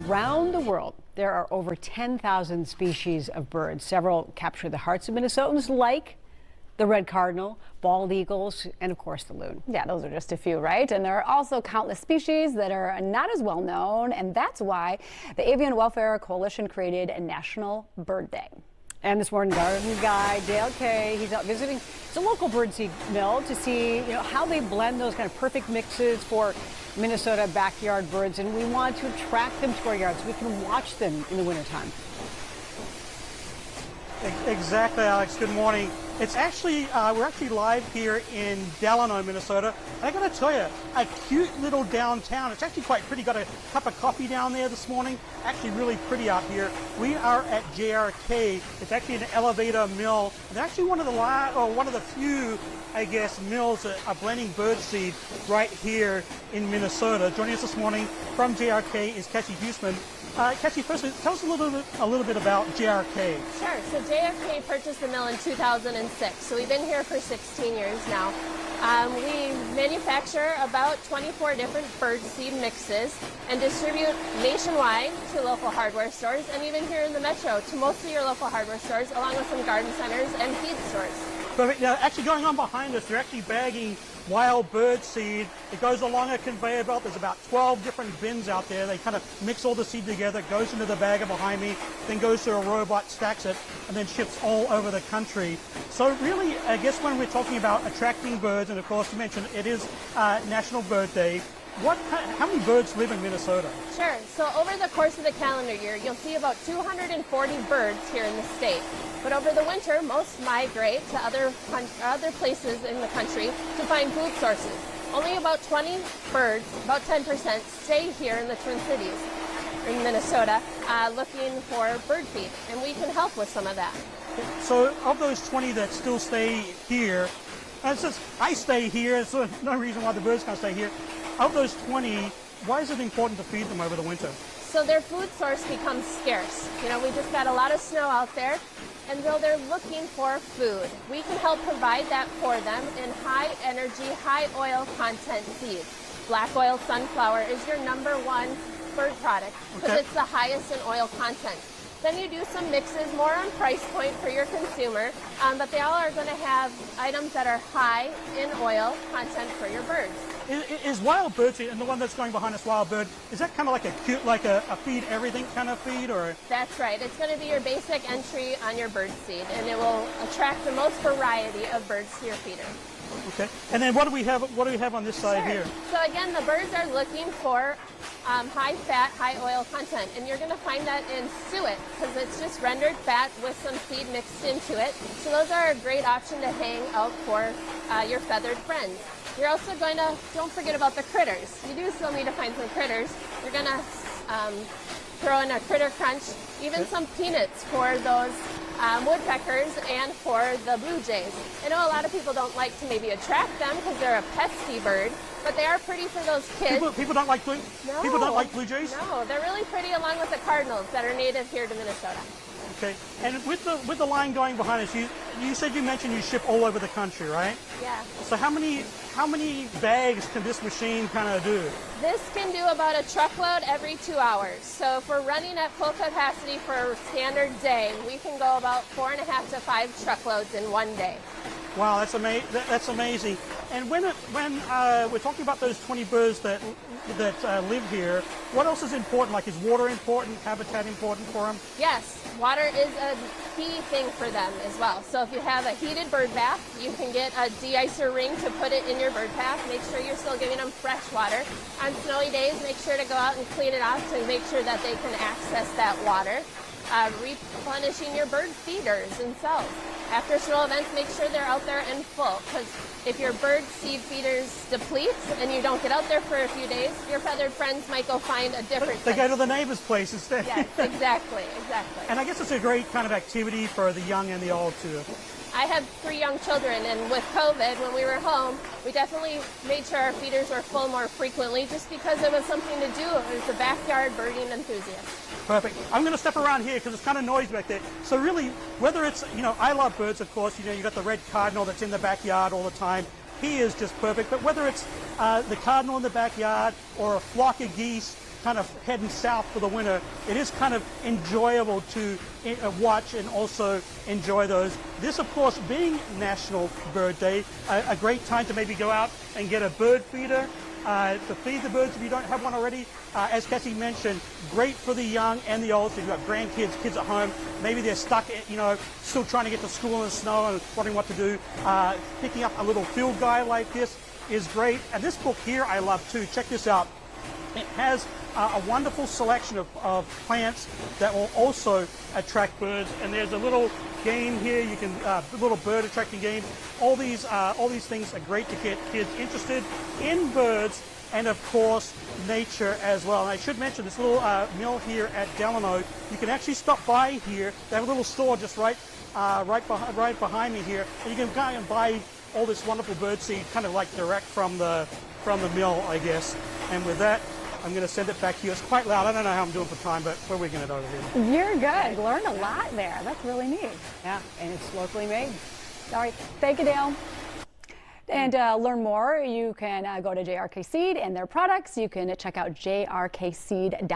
Around the world, there are over 10,000 species of birds. Several capture the hearts of Minnesotans, like the red cardinal, bald eagles, and of course the loon. Yeah, those are just a few, right? And there are also countless species that are not as well known, and that's why the Avian Welfare Coalition created a National Bird Day. And this morning, garden guy Dale Kay, he's out visiting the local birdseed mill to see, how they blend those kind of perfect mixes for Minnesota backyard birds, and we want to attract them to our yards so we can watch them in the wintertime. Exactly, Alex. Good morning. It's actually, we're actually live here in Delano, Minnesota. And I got to tell you, a cute little downtown. It's actually quite pretty. Got a cup of coffee down there this morning. Actually really pretty out here. We are at JRK. It's actually an elevator mill. And actually one of the few, I guess, mills that are blending birdseed right here in Minnesota. Joining us this morning from JRK is Cassie Huseman. Cassie, firstly, tell us a little bit about JRK. Sure. So JRK purchased the mill in 2006. So we've been here for 16 years now. We manufacture about 24 different birdseed mixes and distribute nationwide to local hardware stores and even here in the metro to most of your local hardware stores, along with some garden centers and feed stores. Perfect. Now, actually going on behind us, they're actually bagging wild bird seed. It goes along a conveyor belt. There's about 12 different bins out there. They kind of mix all the seed together, goes into the bagger behind me, then goes to a robot, stacks it, and then ships all over the country. So really, I guess when we're talking about attracting birds, and of course you mentioned it is National Bird Day, how many birds live in Minnesota? Sure. So over the course of the calendar year, you'll see about 240 birds here in the state. But over the winter, most migrate to other places in the country to find food sources. Only about 20 birds, about 10%, stay here in the Twin Cities, in Minnesota, looking for bird feed, and we can help with some of that. So of those 20 that still stay here, and since I stay here, so no reason why the birds can't stay here. Of those 20, why is it important to feed them over the winter? So their food source becomes scarce. We just got a lot of snow out there, and so they're looking for food. We can help provide that for them in high energy, high oil content seeds. Black oil sunflower is your #1 bird product because it's the highest in oil content. Then you do some mixes, more on price point for your consumer, but they all are going to have items that are high in oil content for your birds. Is wild bird seed, and the one that's going behind us, wild bird, is that kind of like a cute, like a feed everything kind of feed, or? That's right. It's going to be your basic entry on your bird seed, and it will attract the most variety of birds to your feeder. Okay. And then what do we have? What do we have on this side here? So again, the birds are looking for high fat, high oil content, and you're going to find that in suet because it's just rendered fat with some seed mixed into it. So those are a great option to hang out for your feathered friends. You're also going to, don't forget about the critters. You do still need to find some critters. You're going to throw in a critter crunch, even some peanuts for those woodpeckers and for the blue jays. I know a lot of people don't like to maybe attract them because they're a pesky bird, but they are pretty for those kids. People don't like blue. No. People don't like blue jays. No, they're really pretty along with the cardinals that are native here to Minnesota. Okay, and with the line going behind us, you mentioned you ship all over the country, right? Yeah. So how many bags can this machine kind of do? This can do about a truckload every 2 hours. So if we're running at full capacity for a standard day, we can go about 4.5 to 5 truckloads in one day. Wow, that's amazing. And when we're talking about those 20 birds that live here, what else is important? Like, is water important, habitat important for them? Yes, water is a key thing for them as well. So if you have a heated bird bath, you can get a de-icer ring to put it in your bird bath. Make sure you're still giving them fresh water. On snowy days, make sure to go out and clean it off to make sure that they can access that water. Replenishing your bird feeders themselves. After snow events, make sure they're out there and full, because if your bird seed feeders deplete and you don't get out there for a few days, your feathered friends might go find a different place. They go to the neighbor's place instead. Yes, exactly. And I guess it's a great kind of activity for the young and the old too. I have 3 young children, and with COVID, when we were home, we definitely made sure our feeders were full more frequently just because it was something to do as a backyard birding enthusiast. Perfect. I'm going to step around here because it's kind of noisy back there. So really, whether it's, I love birds, of course. You got the red cardinal that's in the backyard all the time. He is just perfect. But whether it's the cardinal in the backyard or a flock of geese, kind of heading south for the winter, it is kind of enjoyable to watch and also enjoy those. This, of course, being National Bird Day, a great time to maybe go out and get a bird feeder to feed the birds if you don't have one already. As Cassie mentioned, great for the young and the old. So you've got grandkids, kids at home. Maybe they're stuck, still trying to get to school in the snow and wondering what to do. Picking up a little field guide like this is great. And this book here I love too. Check this out. It has a wonderful selection of plants that will also attract birds. And there's a little game here. You can little bird attracting game. All these things are great to get kids interested in birds and of course nature as well. And I should mention this little mill here at Delano. You can actually stop by here. They have a little store just right behind me here, and you can go and buy all this wonderful bird seed, kind of like direct from the mill, I guess. And with that, I'm going to send it back to you. It's quite loud. I don't know how I'm doing for time, but we're wigging it over here. You're good. Learned a lot there. That's really neat. Yeah, and it's locally made. All right. Thank you, Dale. And learn more, you can go to JRK Seed and their products. You can check out jrkseed.com.